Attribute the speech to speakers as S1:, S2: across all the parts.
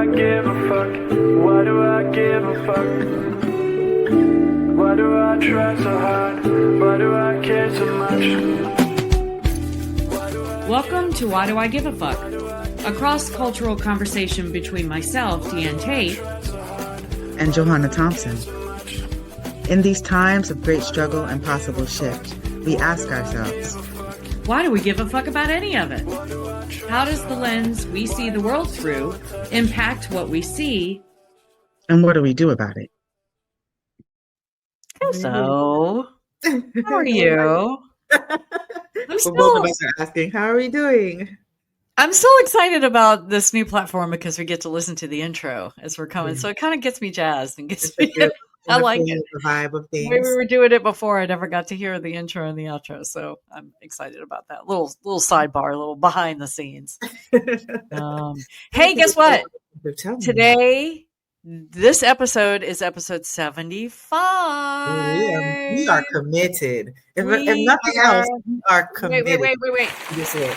S1: I give a fuck? Why do I give a fuck? Why do I try so hard? Why do I care so much?
S2: Welcome to Why Do I Give a Fuck? A cross-cultural conversation between myself, Diane Tate,
S3: and Johanna Thompson. In these times of great struggle and possible shift, we ask ourselves,
S2: why do we give a fuck about any of it? How does the lens we see the world through impact what we see?
S3: And what do we do about it?
S2: So, how are you?
S3: Both of us are asking, how are we doing?
S2: I'm still excited about this new platform because we get to listen to the intro as we're coming. So it kind of gets me jazzed and gets me. I like it.
S3: The vibe of things.
S2: We were doing it before. I never got to hear the intro and the outro, so I'm excited about that. Little sidebar, a little behind the scenes. Hey, guess what? Today, this episode is episode 75.
S3: We are committed. If nothing else, we are committed.
S2: Wait.
S3: This way.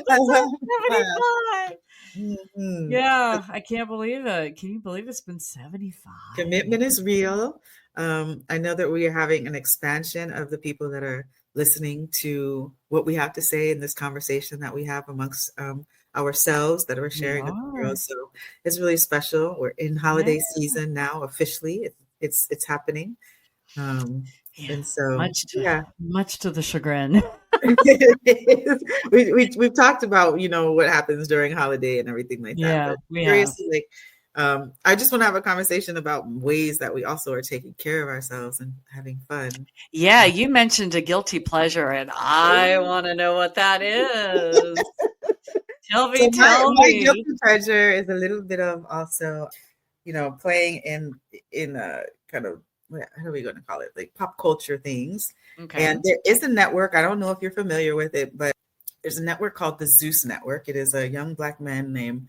S2: 75. Mm-hmm. Yeah, I can't believe it. Can you believe it's been 75?
S3: Commitment is real. I know that we are having an expansion of the people that are listening to what we have to say in this conversation that we have amongst ourselves that we're sharing with the world. So it's really special. We're in holiday season now officially. It's happening. And so
S2: much to the chagrin.
S3: We've talked about what happens during holiday and everything like that. But seriously, I just want to have a conversation about ways that we also are taking care of ourselves and having fun.
S2: Yeah, you mentioned a guilty pleasure, and I want to know what that is. Tell me.
S3: My guilty pleasure is a little bit of also, playing in a kind of, how are we going to call it? Like pop culture things. Okay. And there is a network. I don't know if you're familiar with it, but there's a network called the Zeus Network. It is a young Black man named,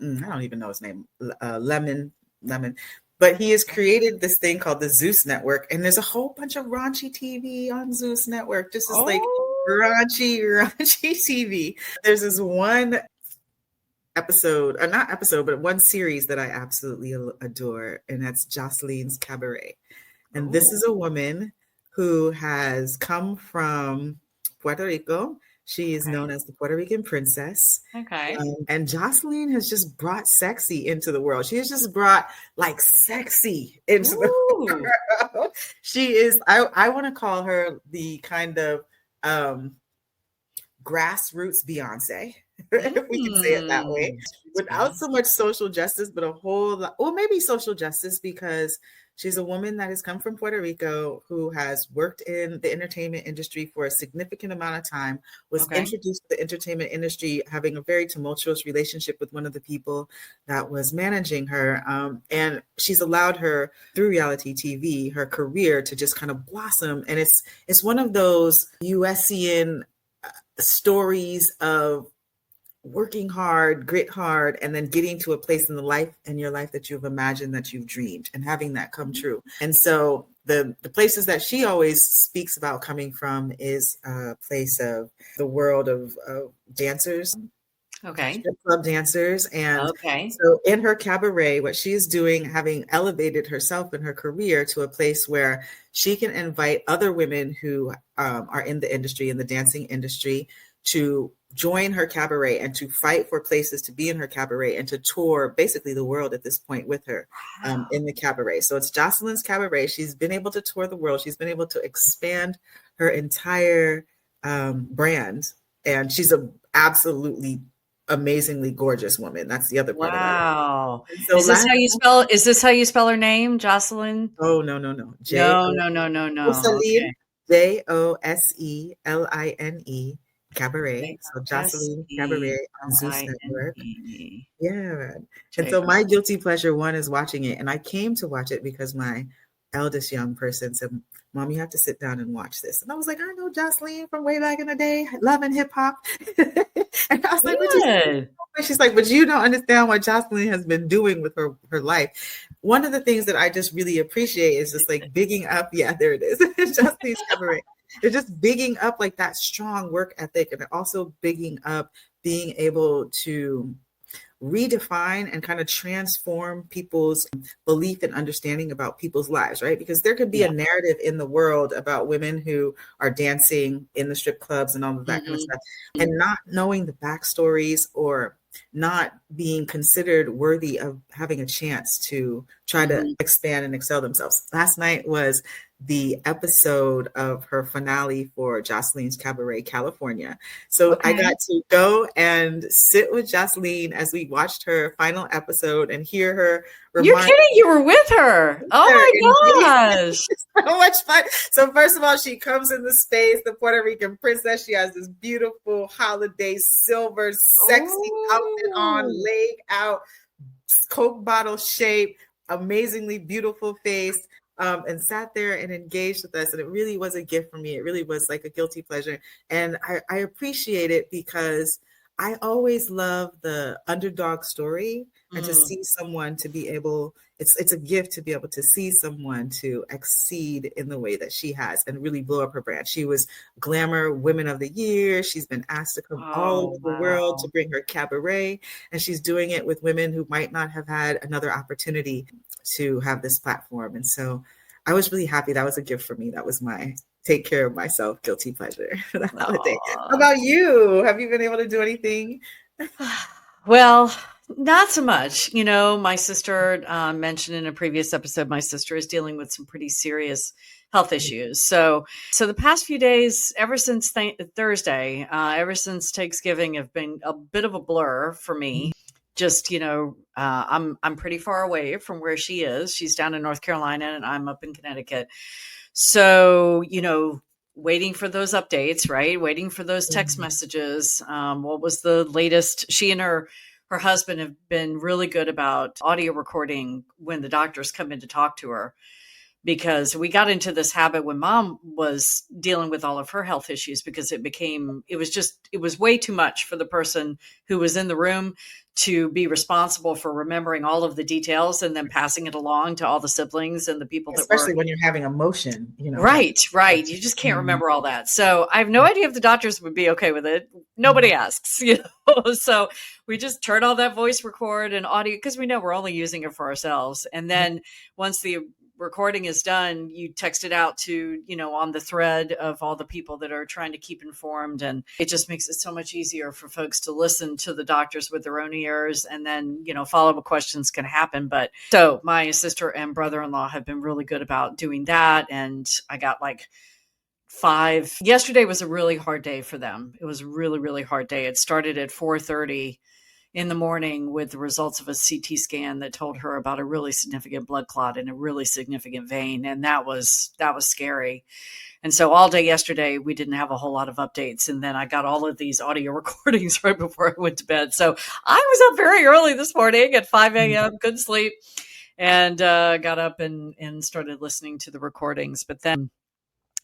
S3: I don't even know his name, Lemon. But he has created this thing called the Zeus Network. And there's a whole bunch of raunchy TV on Zeus Network. Just as like raunchy TV. There's this one episode, or not episode, but one series that I absolutely adore. And that's Jocelyn's Cabaret. And this is a woman who has come from Puerto Rico. She is known as the Puerto Rican princess. Okay. And Jocelyn has just brought sexy into the world. She has just brought like sexy into the world. She is, I want to call her the kind of grassroots Beyonce, if we can say it that way, without so much social justice, but a whole lot, or maybe social justice, because she's a woman that has come from Puerto Rico who has worked in the entertainment industry for a significant amount of time, was introduced to the entertainment industry, having a very tumultuous relationship with one of the people that was managing her. And she's allowed her, through reality TV, her career to just kind of blossom. And it's one of those USian stories of working hard, grit hard, and then getting to a place in your life that you've imagined, that you've dreamed, and having that come true. And so the places that she always speaks about coming from is a place of the world of dancers. Okay. Strip club dancers. And so in her cabaret, what she's doing, having elevated herself in her career to a place where she can invite other women who are in the industry, in the dancing industry, to join her cabaret and to fight for places to be in her cabaret and to tour basically the world at this point with her in the cabaret. So it's Jocelyn's Cabaret. She's been able to tour the world. She's been able to expand her entire brand. And she's a absolutely amazingly gorgeous woman. That's the other part.
S2: Wow. So is this how you spell her name, Jocelyn?
S3: Oh, no.
S2: No.
S3: Joseline, Joseline Cabaret. So Jocelyn Cabaret on Zeus Network. Yeah. And so my guilty pleasure one is watching it. And I came to watch it because my eldest young person said, Mom, you have to sit down and watch this. And I was like, I know Jocelyn from way back in the day, loving hip hop. And I was like, she's like, but you don't understand what Jocelyn has been doing with her life. One of the things that I just really appreciate is just like bigging up. Yeah, there it is. Jocelyn's Cabaret. They're just bigging up like that strong work ethic, and also bigging up being able to redefine and kind of transform people's belief and understanding about people's lives, right? Because there could be a narrative in the world about women who are dancing in the strip clubs and all of that kind of stuff, and not knowing the backstories or not being considered worthy of having a chance to try to expand and excel themselves. Last night was the episode of her finale for Jocelyn's Cabaret California. So I got to go and sit with Jocelyn as we watched her final episode and hear her.
S2: You're kidding? You were with her. Oh my gosh.
S3: So much fun. So first of all, she comes in the space, the Puerto Rican princess. She has this beautiful holiday silver, sexy outfit on, laid out, Coke bottle shape, amazingly beautiful face. And sat there and engaged with us. And it really was a gift for me. It really was like a guilty pleasure. And I appreciate it because I always love the underdog story and to see someone to be able, it's a gift to be able to see someone to exceed in the way that she has and really blow up her brand. She was Glamour Women of the Year. She's been asked to come all over the world to bring her cabaret. And she's doing it with women who might not have had another opportunity to have this platform. And so I was really happy. That was a gift for me. That was my take care of myself guilty pleasure for the holiday. How about you? Have you been able to do anything?
S2: Well, not so much. You know, my sister mentioned in a previous episode, my sister is dealing with some pretty serious health issues. So the past few days, ever since Thursday, ever since Thanksgiving, have been a bit of a blur for me. Just, you know, I'm pretty far away from where she is. She's down in North Carolina and I'm up in Connecticut. So, you know, waiting for those updates, right? Waiting for those text messages. What was the latest? She and her husband have been really good about audio recording when the doctors come in to talk to her, because we got into this habit when mom was dealing with all of her health issues, because it was way too much for the person who was in the room to be responsible for remembering all of the details and then passing it along to all the siblings and the people
S3: especially when you're having emotion, you know.
S2: Right. You just can't remember all that. So I have no idea if the doctors would be okay with it. Nobody asks, you know. So we just turn all that voice record and audio, because we know we're only using it for ourselves. And then once the recording is done, you text it out to, you know, on the thread of all the people that are trying to keep informed. And it just makes it so much easier for folks to listen to the doctors with their own ears. And then, you know, follow-up questions can happen. But so my sister and brother-in-law have been really good about doing that. And I got like 5. Yesterday was a really hard day for them. It was a really, really hard day. It started at 4:30 in the morning with the results of a CT scan that told her about a really significant blood clot in a really significant vein. And that was scary. And so all day yesterday, we didn't have a whole lot of updates. And then I got all of these audio recordings right before I went to bed. So I was up very early this morning at 5 a.m., couldn't sleep, and got up and started listening to the recordings. But then,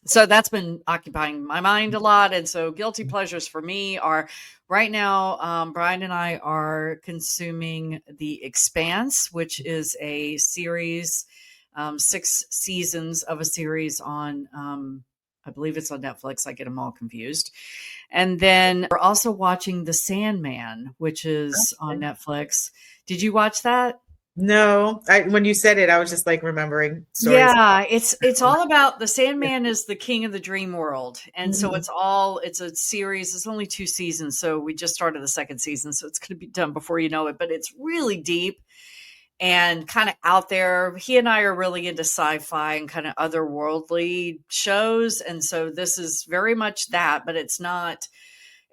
S2: so that's been occupying my mind a lot. And so guilty pleasures for me are right now, Brian and I are consuming The Expanse, which is a series, 6 seasons of a series on, I believe it's on Netflix. I get them all confused. And then we're also watching The Sandman, which is on Netflix. Did you watch that?
S3: No, when you said it, I was just like remembering stories.
S2: Yeah, it's all about the Sandman is the king of the dream world. And so it's a series. It's only 2 seasons. So we just started the 2nd season. So it's going to be done before you know it, but it's really deep and kind of out there. He and I are really into sci-fi and kind of otherworldly shows. And so this is very much that, but it's not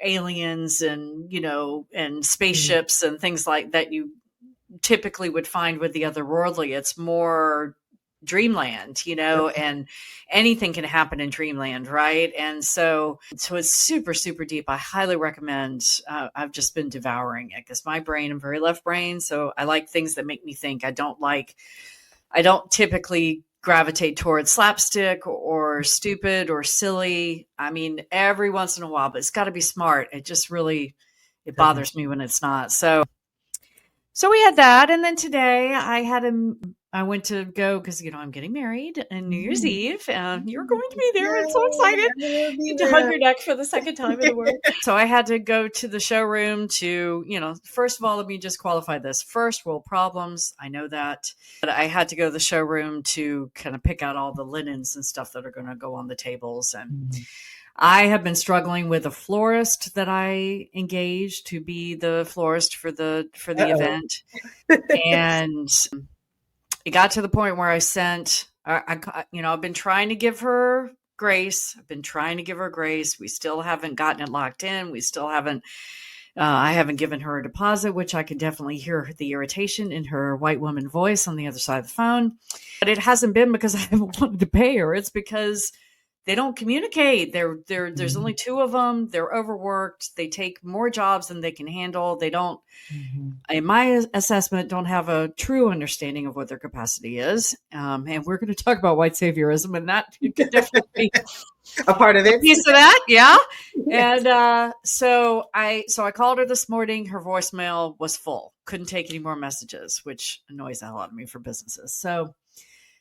S2: aliens and, you know, and spaceships and things like that you typically would find with the otherworldly. It's more dreamland, you know, and anything can happen in dreamland, right? And so it's super, super deep. I highly recommend. I've just been devouring it because my brain, I'm very left brain, so I like things that make me think. I don't typically gravitate towards slapstick or stupid or silly. I mean, every once in a while, but it's got to be smart. It just really, it bothers me when it's not. So we had that. And then today I had I went to go because, I'm getting married on New Year's Eve, and you're going to be there. I'm so excited. Get to hug your neck for the second time in the world. So I had to go to the showroom to, first of all, let me just qualify this. First world problems. I know that. But I had to go to the showroom to kind of pick out all the linens and stuff that are going to go on the tables. And I have been struggling with a florist that I engaged to be the florist for the event. And it got to the point where I sent, I've been trying to give her grace. We still haven't gotten it locked in. We still haven't, I haven't given her a deposit, which I could definitely hear the irritation in her white woman voice on the other side of the phone. But it hasn't been because I haven't wanted to pay her. It's because they don't communicate. There's only two of them. They're overworked. They take more jobs than they can handle. They don't, in my assessment, don't have a true understanding of what their capacity is. And we're going to talk about white saviorism, and that could definitely be
S3: a part of it.
S2: Piece of that, yeah. And so I called her this morning. Her voicemail was full. Couldn't take any more messages, which annoys the hell out of me for businesses.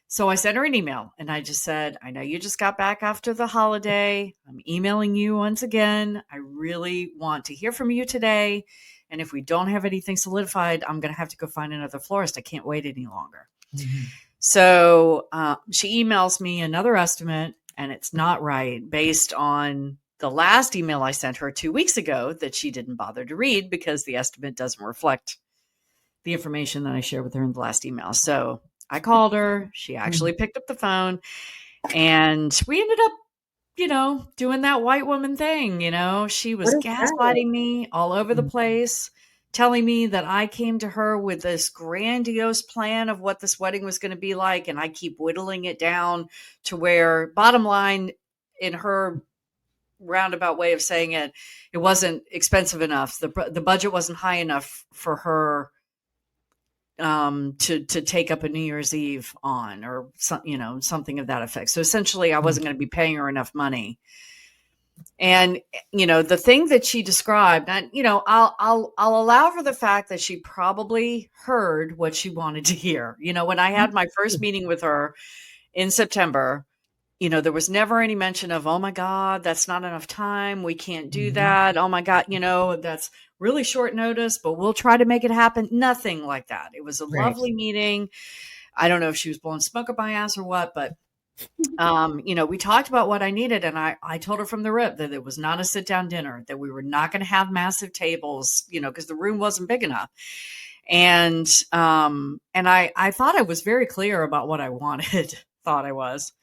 S2: So I sent her an email, and I just said, I know you just got back after the holiday. I'm emailing you once again. I really want to hear from you today. And if we don't have anything solidified, I'm going to have to go find another florist. I can't wait any longer. So she emails me another estimate, and it's not right based on the last email I sent her 2 weeks ago that she didn't bother to read because the estimate doesn't reflect the information that I shared with her in the last email. So I called her. She actually picked up the phone, and we ended up, doing that white woman thing. She was gaslighting me all over the place, telling me that I came to her with this grandiose plan of what this wedding was going to be like. And I keep whittling it down to where, bottom line, in her roundabout way of saying it, it wasn't expensive enough. The budget wasn't high enough for her to take up a New Year's Eve on, or something of that effect. So essentially I wasn't going to be paying her enough money. And, the thing that she described, and, I'll allow for the fact that she probably heard what she wanted to hear. When I had my first meeting with her in September, there was never any mention of, oh my God, that's not enough time. We can't do that. Oh my God, that's really short notice, but we'll try to make it happen. Nothing like that. It was a lovely meeting. I don't know if she was blowing smoke up my ass or what, but, we talked about what I needed. And I told her from the rip that it was not a sit down dinner, that we were not going to have massive tables, because the room wasn't big enough. And I thought I was very clear about what I wanted, thought I was.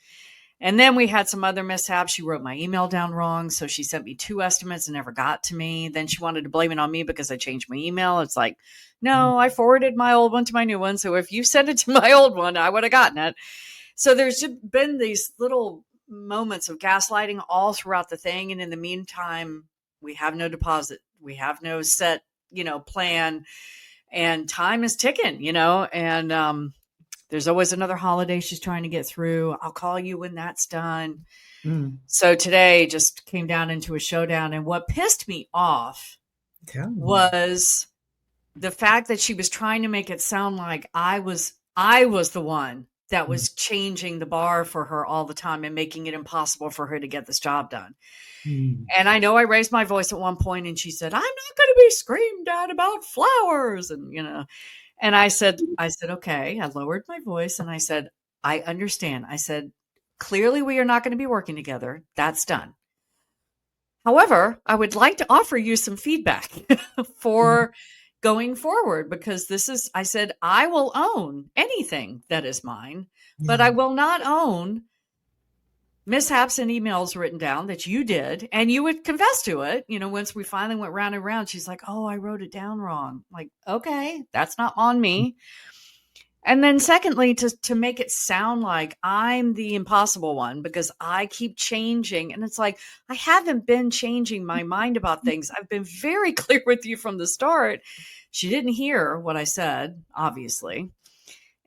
S2: And then we had some other mishaps. She wrote my email down wrong. So she sent me 2 estimates and never got to me. Then she wanted to blame it on me because I changed my email. It's like, no, I forwarded my old one to my new one. So if you sent it to my old one, I would have gotten it. So there's just been these little moments of gaslighting all throughout the thing. And in the meantime, we have no deposit. We have no set, plan, and time is ticking, and, there's always another holiday she's trying to get through. I'll call you when that's done. So today just came down into a showdown. And what pissed me off was the fact that she was trying to make it sound like I was the one that was changing the bar for her all the time and making it impossible for her to get this job done. And I know I raised my voice at one point, and she said, I'm not going to be screamed at about flowers. And, and I said, okay. I lowered my voice and I said, I understand. I said, clearly we are not going to be working together. That's done. However, I would like to offer you some feedback for going forward, because I said, I will own anything that is mine, but I will not own mishaps and emails written down that you did, and you would confess to it. Once we finally went round and round, she's like, oh, I wrote it down wrong. I'm like, okay, that's not on me. And then secondly, to make it sound like I'm the impossible one because I keep changing. And it's like, I haven't been changing my mind about things. I've been very clear with you from the start. She didn't hear what I said, obviously.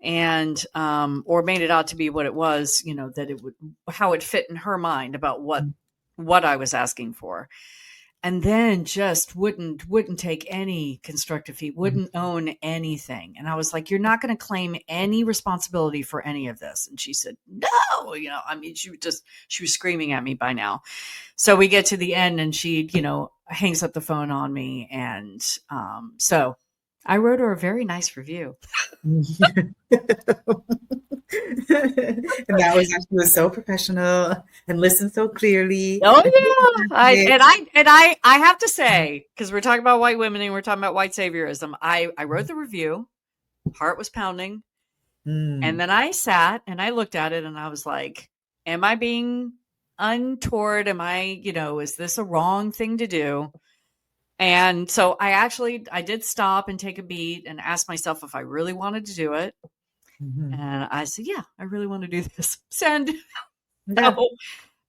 S2: And, or made it out to be what it was, that it would, how it fit in her mind about what I was asking for. and then just wouldn't take any constructive feedback, wouldn't own anything. And I was like, you're not going to claim any responsibility for any of this. And she said, no, I mean, she was screaming at me by now. So we get to the end and she, hangs up the phone on me. And so I wrote her a very nice review.
S3: And that was actually so professional and listened so clearly.
S2: Oh yeah, I have to say, because we're talking about white women and we're talking about white saviorism, I wrote the review, heart was pounding, and then I sat and I looked at it and I was like, am I being untoward? Am I, is this a wrong thing to do? And so I did stop and take a beat and ask myself if I really wanted to do it. And I said, yeah, I really want to do this. Send. No,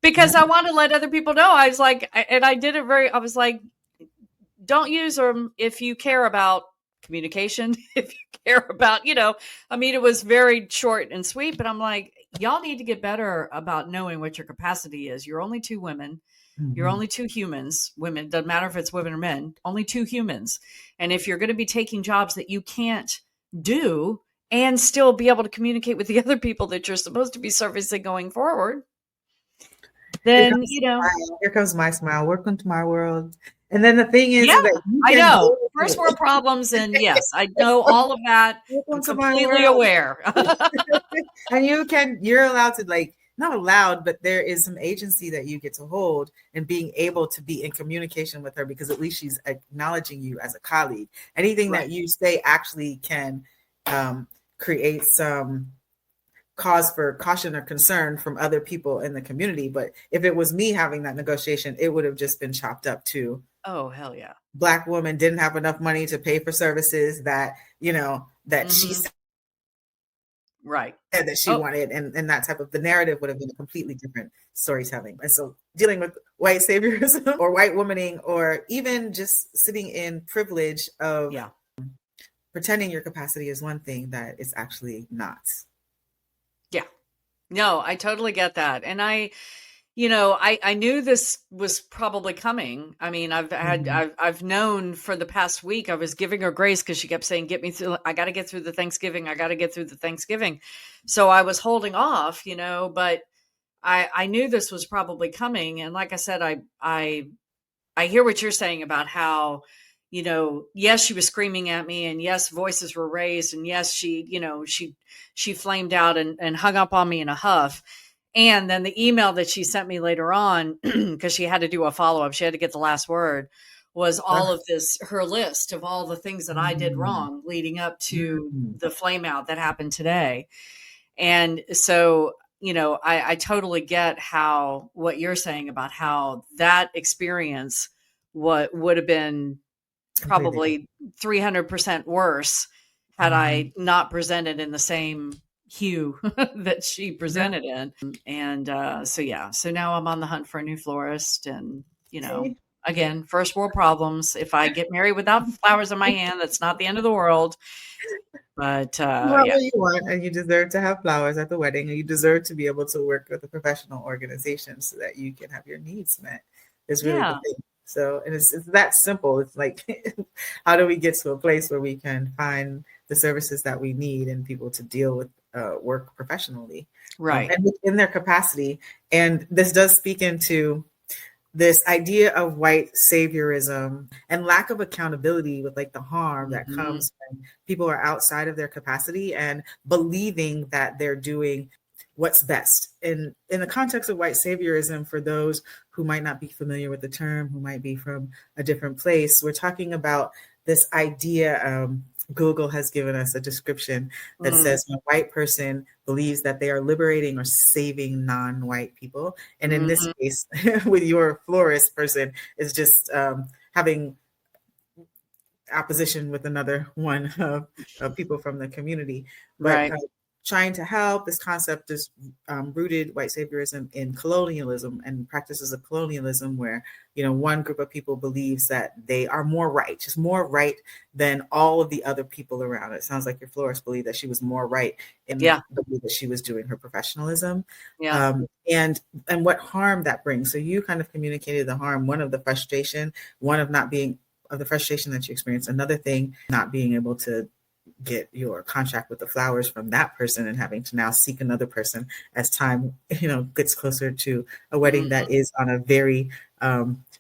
S2: because I want to let other people know. I was like, and I did it I was like, don't use them if you care about communication, if you care about, I mean, it was very short and sweet, but I'm like, y'all need to get better about knowing what your capacity is. You're only two women. You're only two humans. Women, doesn't matter if it's women or men, only two humans. And if you're going to be taking jobs that you can't do and still be able to communicate with the other people that you're supposed to be servicing going forward, then,
S3: here comes my smile. Welcome to my world. And then the thing is, that
S2: I know first world problems. And yes, I know all of that. I'm completely aware.
S3: And you're allowed to not allowed, but there is some agency that you get to hold and being able to be in communication with her, because at least she's acknowledging you as a colleague. Anything that you say actually can create some cause for caution or concern from other people in the community. But if it was me having that negotiation, it would have just been chopped up to,
S2: oh, hell yeah.
S3: Black woman didn't have enough money to pay for services that, that she said that she wanted. And that type of, the narrative would have been a completely different storytelling. And so dealing with white saviorism or white womaning, or even just sitting in privilege of pretending your capacity is one thing that it's actually not.
S2: Yeah. No, I totally get that. And I knew this was probably coming. I mean, I've known for the past week, I was giving her grace because she kept saying, get me through. I got to get through the Thanksgiving. I got to get through the Thanksgiving. So I was holding off, but I knew this was probably coming. And like I said, I hear what you're saying about how, yes, she was screaming at me, and yes, voices were raised, and yes, she flamed out and hung up on me in a huff. And then the email that she sent me later on, because she had to do a follow-up, she had to get the last word, was all of her list of all the things that I did wrong leading up to the flame out that happened today. And so, I totally get what you're saying about how that experience would have been probably 300% worse had I not presented in the same hue that she presented in. And so now I'm on the hunt for a new florist, and again, first world problems. If I get married without flowers in my hand, that's not the end of the world. But
S3: you want, and you deserve to have flowers at the wedding, and you deserve to be able to work with a professional organization so that you can have your needs met. Is really the thing. So, and it's that simple. It's like, how do we get to a place where we can find the services that we need and people to deal with work professionally,
S2: right,
S3: and within their capacity. And this does speak into this idea of white saviorism and lack of accountability with the harm that comes when people are outside of their capacity and believing that they're doing what's best. In the context of white saviorism, for those who might not be familiar with the term, who might be from a different place, we're talking about this idea. Google has given us a description that says when a white person believes that they are liberating or saving non-white people. And in this case, with your florist person, is just having opposition with another one of people from the community. But trying to help. This concept is rooted, white saviorism, in colonialism and practices of colonialism, where, you know, one group of people believes that they are more right, just more right than all of the other people around. It sounds like your florist believed that she was more right in the way that she was doing her professionalism. And what harm that brings. So you kind of communicated the harm, one of the frustration, one of not being, of the frustration that you experienced, another thing, not being able to get your contract with the flowers from that person and having to now seek another person as time, you know, gets closer to a wedding that is on a very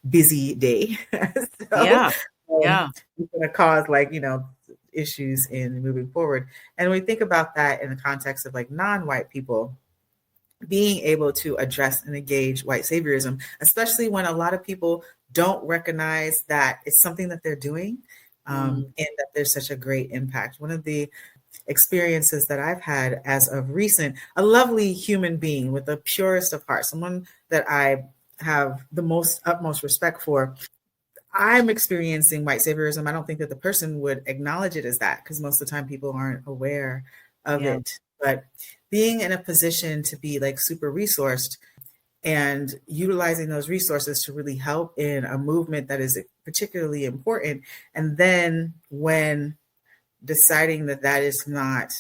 S3: busy day. So, it's going to cause, like, you know, issues in moving forward. And we think about that in the context of like non-white people being able to address and engage white saviorism, especially when a lot of people don't recognize that it's something that they're doing, and that there's such a great impact. One of the experiences that I've had as of recent, a lovely human being with the purest of hearts, someone that I have the utmost respect for, I'm experiencing white saviorism. I don't think that the person would acknowledge it as that, because most of the time people aren't aware of it. But being in a position to be like super resourced and utilizing those resources to really help in a movement that is particularly important. And then when deciding that that is not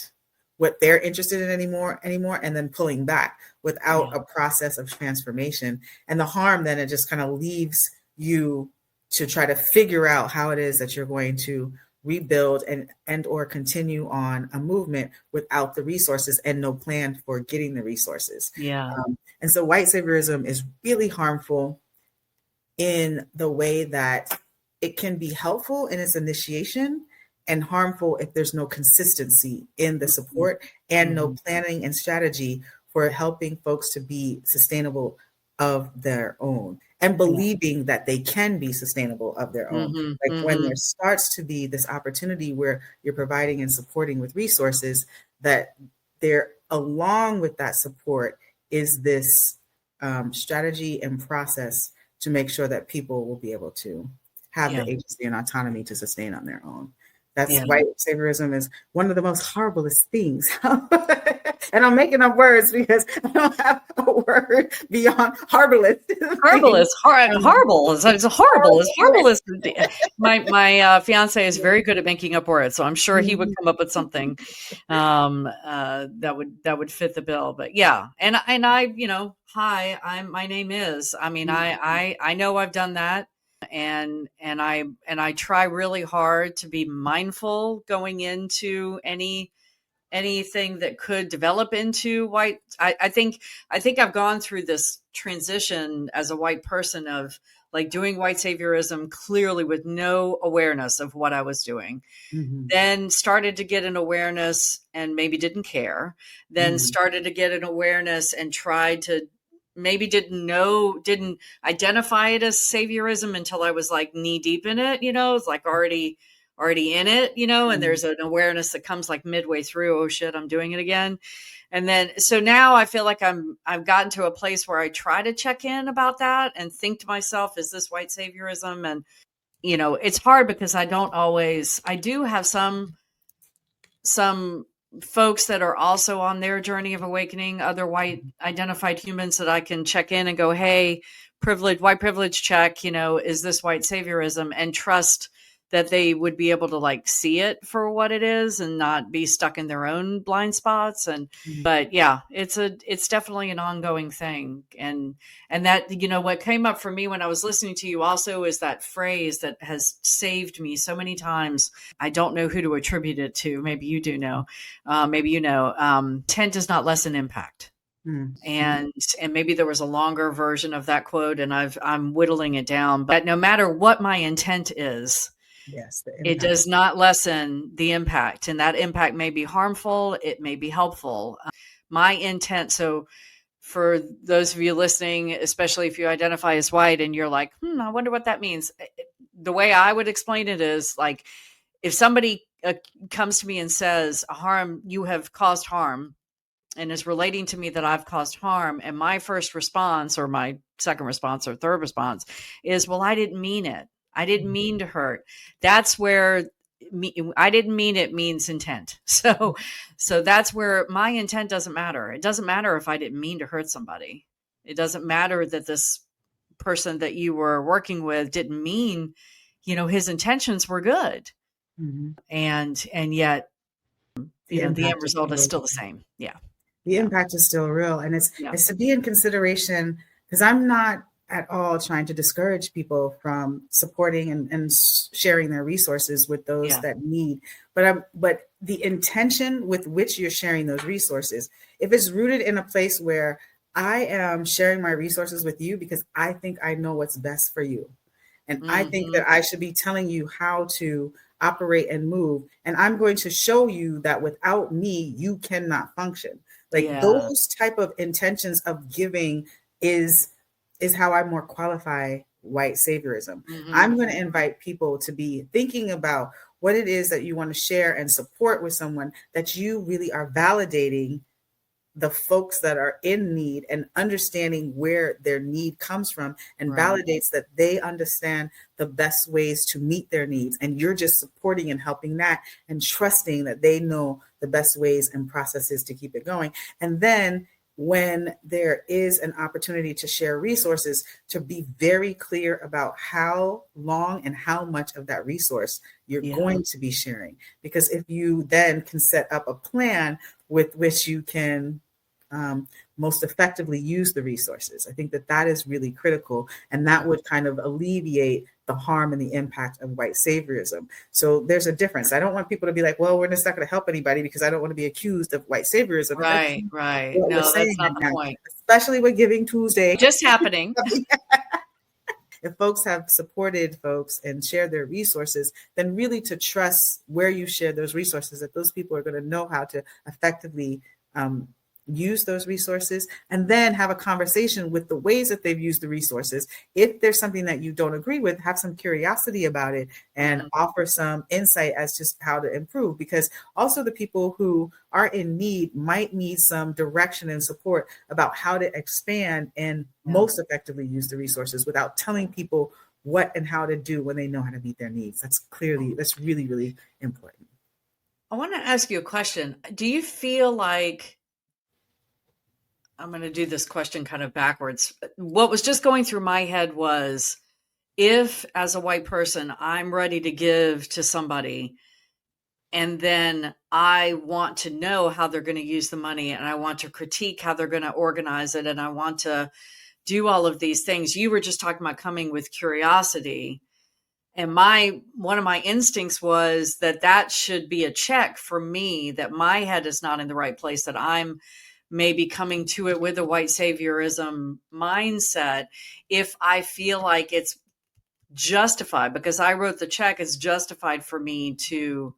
S3: what they're interested in anymore, and then pulling back without a process of transformation, and the harm, then it just kind of leaves you to try to figure out how it is that you're going to rebuild and or continue on a movement without the resources and no plan for getting the resources. And so white saviorism is really harmful in the way that it can be helpful in its initiation and harmful if there's no consistency in the support and no planning and strategy for helping folks to be sustainable of their own and believing that they can be sustainable of their own. When there starts to be this opportunity where you're providing and supporting with resources, that there, along with that support, is this strategy and process to make sure that people will be able to have the agency and autonomy to sustain on their own. That's white saviorism is one of the most horriblest things. And I'm making up words because I don't have a word beyond horriblest.
S2: Horrible. It's horrible. It's horrible. My fiance is very good at making up words, so I'm sure he would come up with something that would fit the bill. But yeah, and I, you know, hi, my name is. I mean, I know I've done that. And I try really hard to be mindful going into anything that could develop into white. I think I've gone through this transition as a white person of like doing white saviorism clearly with no awareness of what I was doing. Then started to get an awareness and maybe didn't care. Then started to get an awareness and tried to maybe didn't identify it as saviorism until I was like knee deep in it, you know, it's like already in it, you know, and there's an awareness that comes like midway through, oh shit, I'm doing it again. And then, so now I feel like I've gotten to a place where I try to check in about that and think to myself, is this white saviorism? And, you know, it's hard because I do have some folks that are also on their journey of awakening, other white identified humans that I can check in and go, hey, white privilege check, you know, is this white saviorism? And trust that they would be able to like see it for what it is and not be stuck in their own blind spots. And, but yeah, it's definitely an ongoing thing. And that, you know, what came up for me when I was listening to you also is that phrase that has saved me so many times. I don't know who to attribute it to. Maybe you do know, maybe, you know, intent does not lessen impact. And maybe there was a longer version of that quote and I'm whittling it down, but no matter what my intent is, it does not lessen the impact, and that impact may be harmful. It may be helpful. My intent. So for those of you listening, especially if you identify as white and you're like, I wonder what that means. The way I would explain it is like, if somebody comes to me and says, you have caused harm, and is relating to me that I've caused harm, and my first response or my second response or third response is, well, I didn't mean it. I didn't mean to hurt. That's where I didn't mean it means intent. So that's where my intent doesn't matter. It doesn't matter if I didn't mean to hurt somebody. It doesn't matter that this person that you were working with didn't mean, his intentions were good.
S3: Mm-hmm.
S2: And yet, the end result is still the same. Yeah.
S3: The impact is still real. And it's to be in consideration, because I'm not at all trying to discourage people from supporting and sharing their resources with those that need. But the intention with which you're sharing those resources, if it's rooted in a place where I am sharing my resources with you because I think I know what's best for you, and I think that I should be telling you how to operate and move, and I'm going to show you that without me, you cannot function. Like those type of intentions of giving is how I more qualify white saviorism. I'm going to invite people to be thinking about what it is that you want to share and support with someone, that you really are validating the folks that are in need and understanding where their need comes from, and validates that they understand the best ways to meet their needs. And you're just supporting and helping that and trusting that they know the best ways and processes to keep it going. And then when there is an opportunity to share resources, to be very clear about how long and how much of that resource you're going to be sharing. Because if you then can set up a plan with which you can most effectively use the resources, I think that is really critical. And that would kind of alleviate the harm and the impact of white saviorism. So there's a difference. I don't want people to be like, well, we're just not going to help anybody because I don't want to be accused of white saviorism.
S2: Right. No, that's not the point.
S3: Especially with Giving Tuesday.
S2: Just happening.
S3: If folks have supported folks and shared their resources, then really to trust where you share those resources, that those people are going to know how to effectively use those resources, and then have a conversation with the ways that they've used the resources. If there's something that you don't agree with, have some curiosity about it and offer some insight as to how to improve, because also the people who are in need might need some direction and support about how to expand and most effectively use the resources without telling people what and how to do when they know how to meet their needs. That's really, really important.
S2: I want to ask you a question. Do you feel like, I'm going to do this question kind of backwards. What was just going through my head was, if as a white person, I'm ready to give to somebody, and then I want to know how they're going to use the money, and I want to critique how they're going to organize it, and I want to do all of these things. You were just talking about coming with curiosity. And one of my instincts was that should be a check for me, that my head is not in the right place, that I'm maybe coming to it with a white saviorism mindset. If I feel like it's justified, because I wrote the check, it's justified for me to,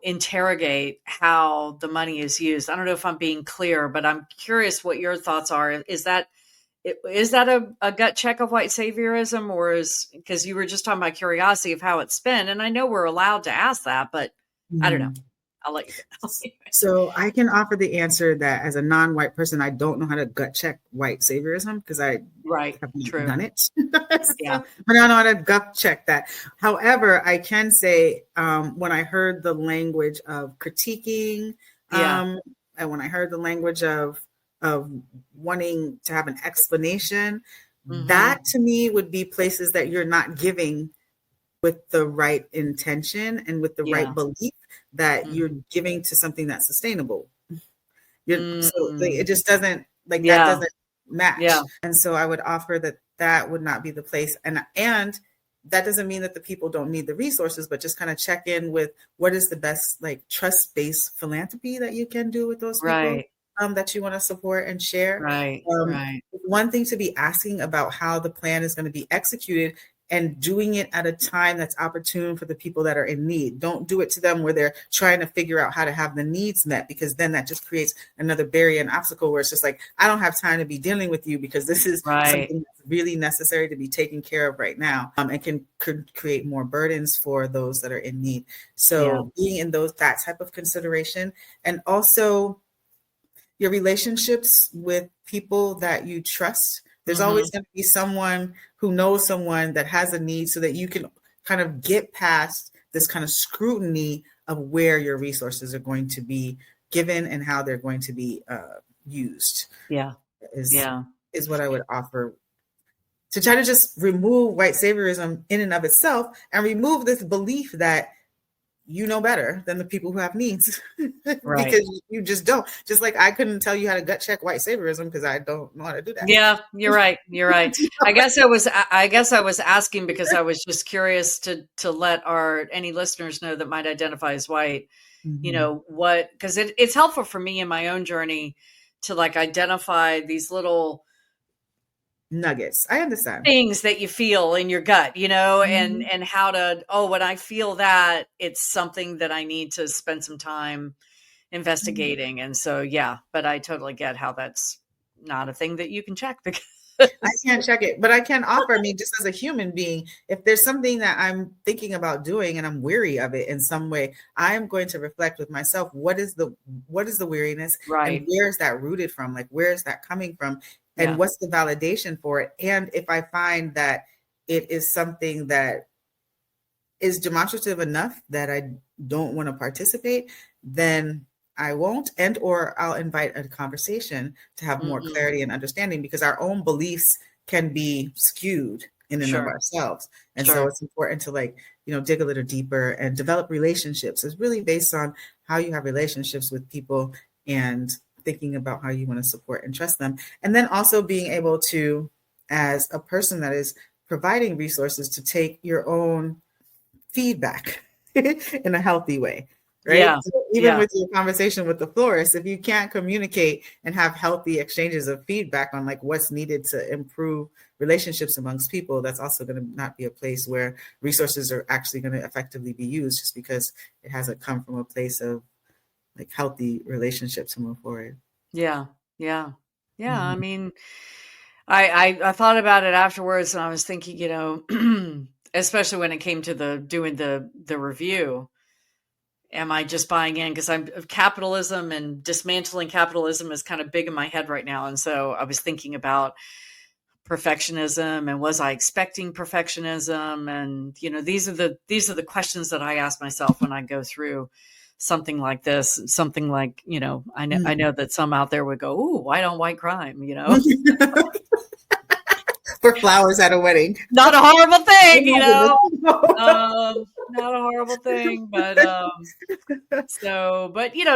S2: interrogate how the money is used. I don't know if I'm being clear, but I'm curious what your thoughts are. Is that a gut check of white saviorism, or because you were just talking about curiosity of how it's spent, and I know we're allowed to ask that, but I don't know. I'll let you.
S3: So I can offer the answer that as a non-white person, I don't know how to gut check white saviorism because I haven't done it. But I don't know how to gut check that. However, I can say when I heard the language of critiquing, and when I heard the language of wanting to have an explanation, that to me would be places that you're not giving with the right intention and with the right belief that you're giving to something that's sustainable. So it just doesn't that doesn't match. And so I would offer that would not be the place. And that doesn't mean that the people don't need the resources, but just kind of check in with what is the best trust-based philanthropy that you can do with those people that you want to support and share. One thing to be asking about how the plan is going to be executed, and doing it at a time that's opportune for the people that are in need. Don't do it to them where they're trying to figure out how to have the needs met, because then that just creates another barrier and obstacle where it's just like, I don't have time to be dealing with you because this is something that's really necessary to be taken care of right now, and could create more burdens for those that are in need. So being in that type of consideration, and also your relationships with people that you trust. There's always going to be someone who knows someone that has a need, so that you can kind of get past this kind of scrutiny of where your resources are going to be given and how they're going to be used.
S2: Yeah.
S3: Is what I would offer, to try to just remove white saviorism in and of itself, and remove this belief that you know better than the people who have needs.
S2: Right.
S3: Because you just don't. Just like I couldn't tell you how to gut check white saviorism because I don't know how to do that.
S2: Yeah, you're right. I guess I was asking because I was just curious to let any listeners know that might identify as white, because it's helpful for me in my own journey to like identify these little
S3: nuggets. I understand
S2: things that you feel in your gut, and how to, when I feel that, it's something that I need to spend some time investigating. And so, but I totally get how that's not a thing that you can check because
S3: I can't check it, but I can offer me just as a human being. If there's something that I'm thinking about doing and I'm weary of it in some way, I am going to reflect with myself, what is the weariness,
S2: right?
S3: And where is that rooted from? Like, where is that coming from? And what's the validation for it? And if I find that it is something that is demonstrative enough that I don't want to participate, then I won't, or I'll invite a conversation to have more clarity and understanding, because our own beliefs can be skewed in and of ourselves. And so it's important to dig a little deeper and develop relationships. It's really based on how you have relationships with people and thinking about how you want to support and trust them. And then also being able to, as a person that is providing resources, to take your own feedback in a healthy way. Right.
S2: Yeah.
S3: So even with your conversation with the florist, if you can't communicate and have healthy exchanges of feedback on like what's needed to improve relationships amongst people, that's also going to not be a place where resources are actually going to effectively be used, just because it hasn't come from a place of like healthy relationships to move forward.
S2: Yeah. I mean, I thought about it afterwards, and I was thinking, especially when it came to doing the review. Am I just buying in? Because capitalism and dismantling capitalism is kind of big in my head right now. And so I was thinking about perfectionism, and was I expecting perfectionism? And, these are the questions that I ask myself when I go through something like this, something like, I know that some out there would go, "Ooh, white on white crime,"
S3: For flowers at a wedding.
S2: Not a horrible thing, not a horrible thing, but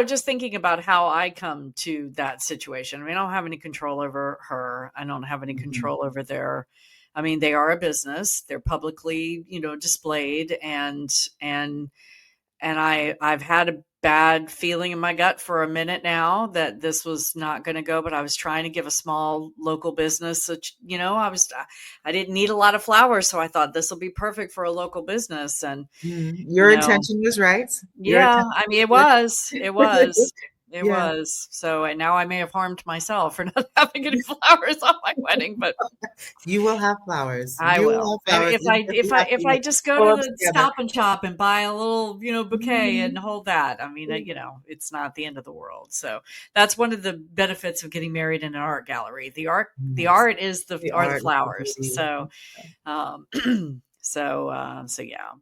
S2: just thinking about how I come to that situation. I mean, I don't have any control over her. I don't have any control over they are a business. They're publicly, displayed, and I've had a bad feeling in my gut for a minute now that this was not going to go, but I was trying to give a small local business, I didn't need a lot of flowers. So I thought this will be perfect for a local business. And
S3: your intention was right.
S2: It was. It was. So, and now I may have harmed myself for not having any flowers on my wedding, but
S3: you will have flowers.
S2: I will. If I just go to the Stop and Shop and buy a little, bouquet and hold that, it's not the end of the world. So that's one of the benefits of getting married in an art gallery. The art is the flowers. So,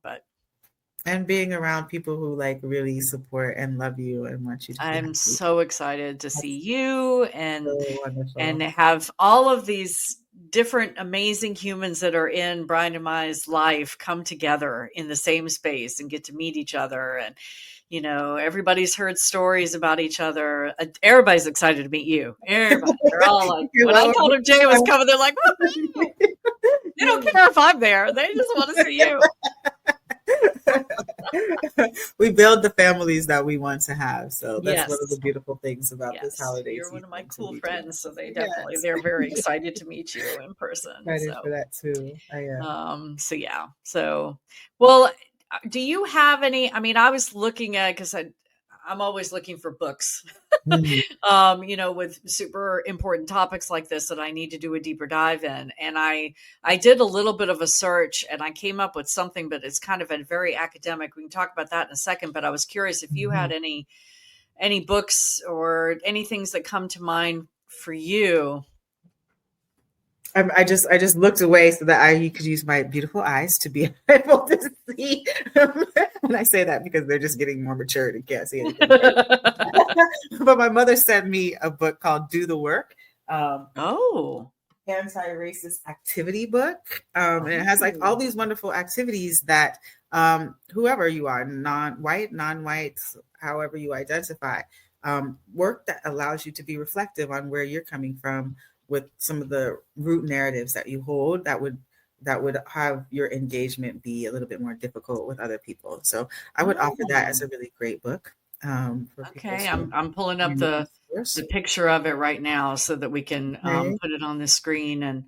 S2: but.
S3: And being around people who really support and love you and want you to be
S2: I'm
S3: happy.
S2: So excited to see you and have all of these different amazing humans that are in Brian and Mai's life come together in the same space and get to meet each other. And, everybody's heard stories about each other. Everybody's excited to meet you. Everybody. They're all like, when I told them Jay was coming, they're like, woo-hoo! They don't care if I'm there. They just want to see you.
S3: We build the families that we want to have. So that's one of the beautiful things about this holiday.
S2: You're one of my cool friends. So they're very excited to meet you in person.
S3: Excited for that too. I am.
S2: Well, do you have any, I was looking at, because I'm always looking for books, with super important topics like this that I need to do a deeper dive in. And I did a little bit of a search and I came up with something, but it's kind of a very academic. We can talk about that in a second, but I was curious if you had any books or any things that come to mind for you.
S3: I just looked away so that I could use my beautiful eyes to be able to see. And I say that because they're just getting more mature and can't see anything. But my mother sent me a book called "Do the Work."
S2: Oh,
S3: Anti-racist activity book, and it has like all these wonderful activities that whoever you are, non-white, non-white, however you identify, work that allows you to be reflective on where you're coming from with some of the root narratives that you hold that would have your engagement be a little bit more difficult with other people. So I would offer that as a really great book for people.
S2: Okay, I'm pulling up the picture of it right now so that we can put it on the screen and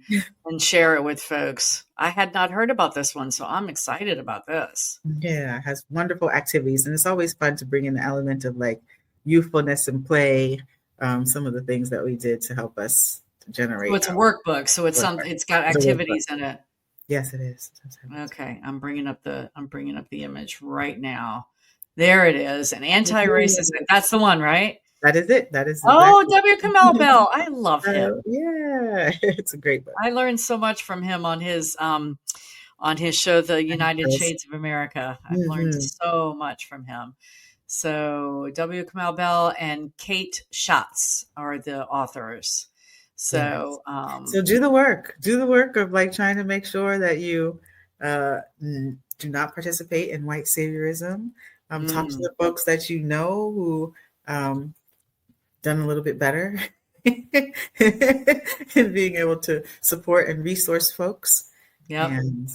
S2: share it with folks. I had not heard about this one, so I'm excited about this.
S3: Yeah, it has wonderful activities, and it's always fun to bring in the element of like youthfulness and play. Some of the things that we did to help us to generate.
S2: So it's a workbook, so it's got activities in it.
S3: Yes, it is.
S2: Okay, I'm bringing up the image right now. There it is, an anti-racist. That's the one, right?
S3: That is it. That is.
S2: Oh, W. Kamau Bell. I love him.
S3: Yeah, it's a great book.
S2: I learned so much from him on his show, The United Shades of America. I've learned so much from him. So W. Kamau Bell and Kate Schatz are the authors. So,
S3: so do the work of like trying to make sure that you do not participate in white saviorism. Talk to the folks that you know who done a little bit better in being able to support and resource folks.
S2: Yep.
S3: And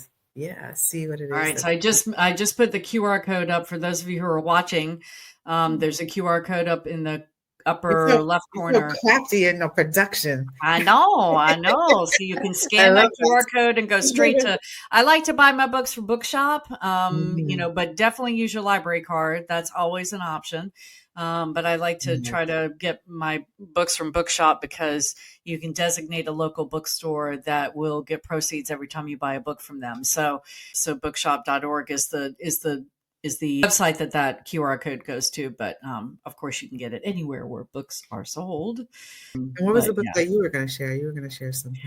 S3: see what it is.
S2: All right. So I just put the QR code up for those of you who are watching. There's a QR code up in the upper left corner.
S3: So crafty in the production.
S2: I know. So you can scan that QR code and go straight to. I like to buy my books from Bookshop, but definitely use your library card. That's always an option. But I like to try to get my books from Bookshop because you can designate a local bookstore that will get proceeds every time you buy a book from them. So bookshop.org is the website that QR code goes to. But of course, you can get it anywhere where books are sold.
S3: And what was the book that you were going to share? You were going to share something.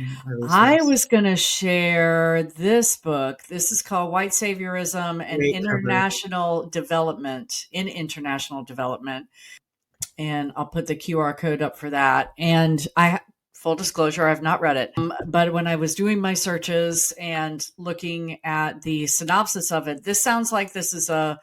S2: I was going to share this book. This is called White Saviorism and International Development. And I'll put the QR code up for that. And full disclosure, I've not read it. But when I was doing my searches and looking at the synopsis of it, this sounds like this is a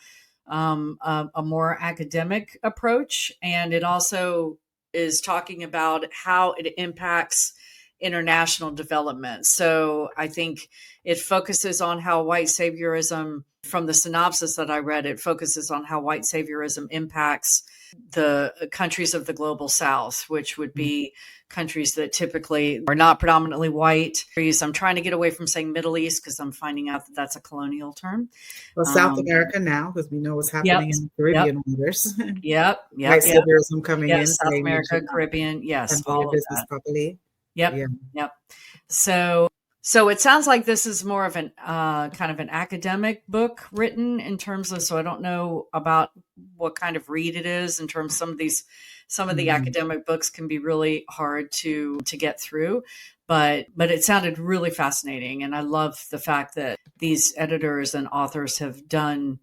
S2: more academic approach. And it also is talking about how it impacts international development. So I think it focuses on how white saviorism, from the synopsis that I read, it focuses on how white saviorism impacts the countries of the global South, which would be countries that typically are not predominantly white. I'm trying to get away from saying Middle East because I'm finding out that that's a colonial term.
S3: Well, South America now, because we know what's happening in the Caribbean waters.
S2: Yep.
S3: White saviorism coming in.
S2: South America, Caribbean. Yes.
S3: All your business properly.
S2: Yep. So it sounds like this is more of an kind of an academic book written in terms of, so I don't know about what kind of read it is in terms of some of the academic books can be really hard to get through, but it sounded really fascinating. And I love the fact that these editors and authors have done,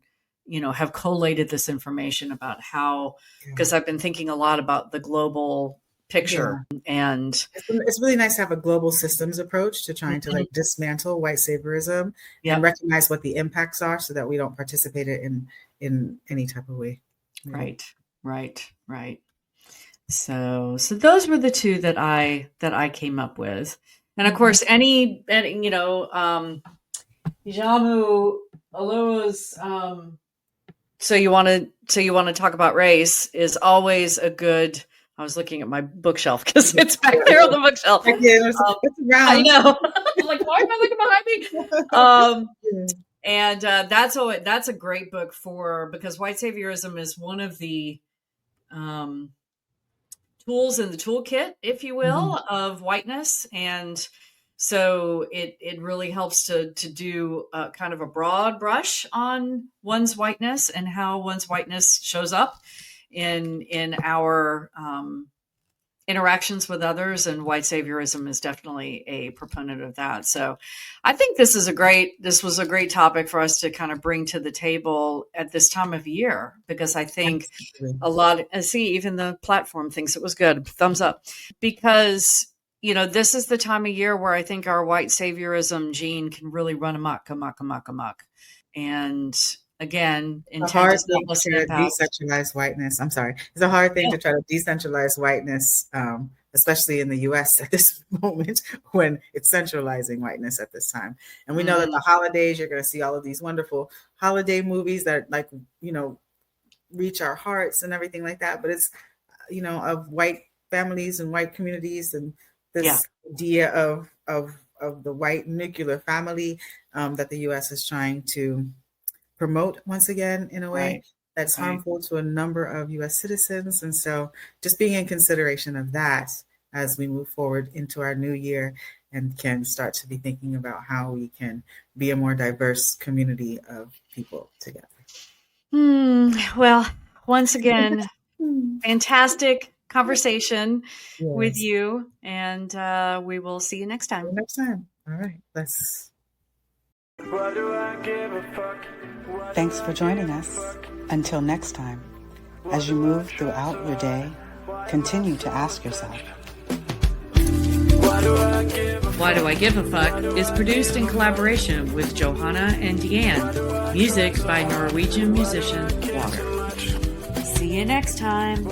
S2: have collated this information about how, because I've been thinking a lot about the global picture. And
S3: it's really nice to have a global systems approach to trying to like dismantle white saviorism and recognize what the impacts are so that we don't participate in any type of way.
S2: Right. So those were the two that I came up with. And of course, any Jamu Aloha's so you want to talk about race is always a good. I was looking at my bookshelf because it's back there on the bookshelf. I know. I'm like, why am I looking behind me? And that's a great book because white saviorism is one of the tools in the toolkit, if you will, of whiteness. And so it really helps to do kind of a broad brush on one's whiteness and how one's whiteness shows up in our interactions with others, and white saviorism is definitely a proponent of that. So I think this was a great topic for us to kind of bring to the table at this time of year, because I think even the platform thinks it was good. Thumbs up. Because, this is the time of year where I think our white saviorism gene can really run amok. And again,
S3: it's a hard thing to decentralize whiteness. I'm sorry. It's a hard thing to try to decentralize whiteness, especially in the U.S. at this moment when it's centralizing whiteness at this time. And we know that the holidays, you're going to see all of these wonderful holiday movies that reach our hearts and everything like that. But it's, of white families and white communities and this idea of the white nuclear family that the U.S. is trying to promote once again in a way that's harmful to a number of U.S. citizens. And so just being in consideration of that as we move forward into our new year and can start to be thinking about how we can be a more diverse community of people together.
S2: Well, once again, fantastic conversation with you, and we will see you next time.
S3: All right. Thanks for joining us. Until next time, as you move throughout your day, continue to ask yourself,
S2: Why Do I Give a Fuck is produced in collaboration with Johanna and Diane. Music by Norwegian musician Water. See you next time.